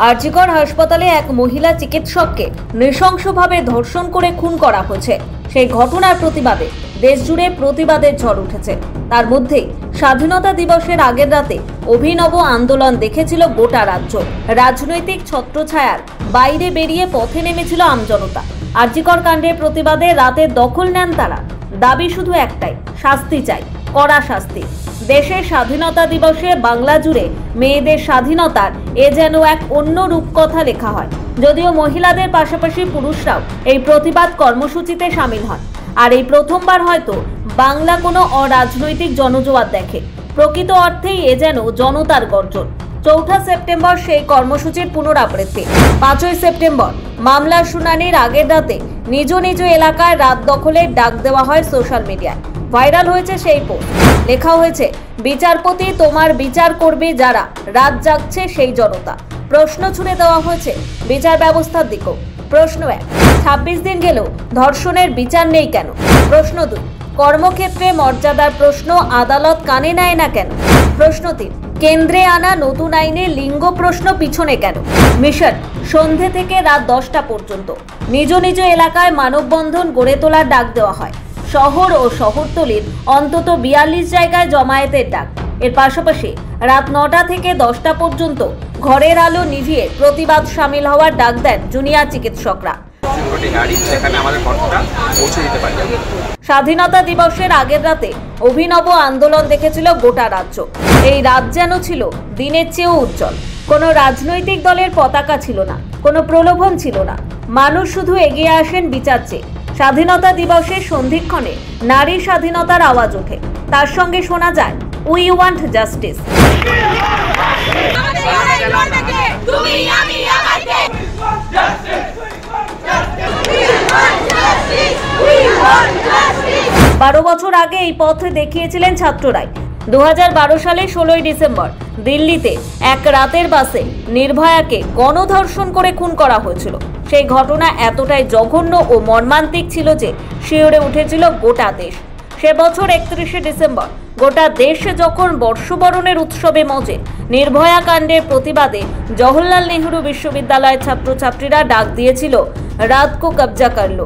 আরজিকর হাসপাতালে এক মহিলা চিকিৎসককে নৃশংসভাবে ধর্ষণ করে খুন করা হয়েছে। সেই ঘটনার প্রতিবাদে দেশজুড়ে প্রতিবাদের ঝড় উঠেছে। তার মধ্যেই স্বাধীনতা দিবসের আগের রাতে অভিনব আন্দোলন দেখেছিল গোটা রাজ্য। রাজনৈতিক ছত্রছায়ার বাইরে বেরিয়ে পথে নেমেছিল আমজনতা। আরজিকর কাণ্ডের প্রতিবাদে রাতের দখল নেন তারা। দাবি শুধু একটাই, শাস্তি চাই, কড়া শাস্তি। দেশের স্বাধীনতা দিবসে বাংলা জুড়ে মেয়েদের স্বাধীনতার এ যেন এক অন্য রূপকথা লেখা হয়। যদিও মহিলাদের পাশাপাশি পুরুষরাও এই প্রতিবাদ কর্মসূচিতে সামিল হন। আর এই প্রথমবার হয়তো বাংলা কোনো অরাজনৈতিক জনজোয়ার দেখে। প্রকৃত অর্থেই এ যেন জনতার গর্জন। ৪ সেপ্টেম্বর সেই কর্মসূচির পুনরাবৃত্তি। ৫ সেপ্টেম্বর মামলার শুনানির আগের রাতে নিজ নিজ এলাকায় রাত দখলের ডাক দেওয়া হয় সোশ্যাল মিডিয়ায়। ভাইরাল হয়েছে সেই পোস্ট। লেখা হয়েছে, বিচারপতি তোমার বিচার করবে যারা, রাত জাগছে সেই জনতা। প্রশ্ন ছুড়ে দেওয়া হয়েছে বিচার ব্যবস্থার দিকেও। প্রশ্ন ১, ২৬ দিন গেলেও ধর্ষণের বিচার নেই কেন? প্রশ্ন ২, কর্মক্ষেত্রে মর্যাদার প্রশ্ন আদালত কানে নেয় না কেন? প্রশ্ন ৩, কেন্দ্রে আনা নতুন আইনে লিঙ্গ প্রশ্ন পিছনে কেন? মিশন সন্ধে থেকে রাত 10টা পর্যন্ত নিজ নিজ এলাকায় মানববন্ধন গড়ে তোলার ডাক দেওয়া হয়। শহর ও শহরতলির অন্তত ৪২ জায়গায় জমায়েতের ডাক। এর পাশাপাশি রাত 9টা থেকে 10টা পর্যন্ত ঘরের আলো নিভিয়ে প্রতিবাদ সামিল হওয়ার ডাক দেন জুনিয়র চিকিৎসকরা। স্বাধীনতা দিবসের আগের রাতে অভিনব আন্দোলন দেখেছিল গোটা রাজ্য। এই রাত যেন ছিল দিনের চেয়েও উজ্জ্বল। কোনো রাজনৈতিক দলের পতাকা ছিল না, কোনো প্রলোভন ছিল না। মানুষ শুধু এগিয়ে আসেন বিচার চেয়ে। স্বাধীনতা দিবসের সন্ধিক্ষণে নারী স্বাধীনতার আওয়াজ ওঠে। তার সঙ্গে শোনা যায়, উই ওয়ান্ট জাস্টিস। বারো বছর আগে এই পথ দেখিয়েছিলেন ছাত্ররাই। 2012 সালে 16 ডিসেম্বর দিল্লিতে এক রাতের বাসে নির্ভয়াকে গণধর্ষণ করে খুন করা হয়েছিল। সেই ঘটনা এতটাই জঘন্য ও মর্মান্তিক ছিল যে শিহরে উঠেছিল গোটা দেশ। সে বছর 31 ডিসেম্বর গোটা দেশ যখন বর্ষবরণের উৎসবে মজে, নির্ভয়া কাণ্ডের প্রতিবাদে জওহরলাল নেহরু বিশ্ববিদ্যালয়ের ছাত্রছাত্রীরা ডাক দিয়েছিল, রাত কো কবজা করলো।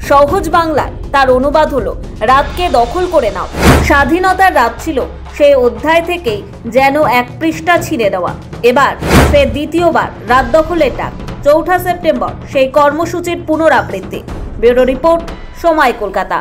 সহজ বাংলায় তার অনুবাদ হলো, রাতকে দখল করে নাও। স্বাধীনতার রাত ছিল সেই অধ্যায় থেকেই যেন এক পৃষ্ঠা ছিঁড়ে দেওয়া। এবার ফের দ্বিতীয়বার রাত দখলের ডাক। ৪ সেপ্টেম্বর সেই কর্মসূচির পুনরাবৃত্তি। ব্যুরো রিপোর্ট, সময়, কলকাতা।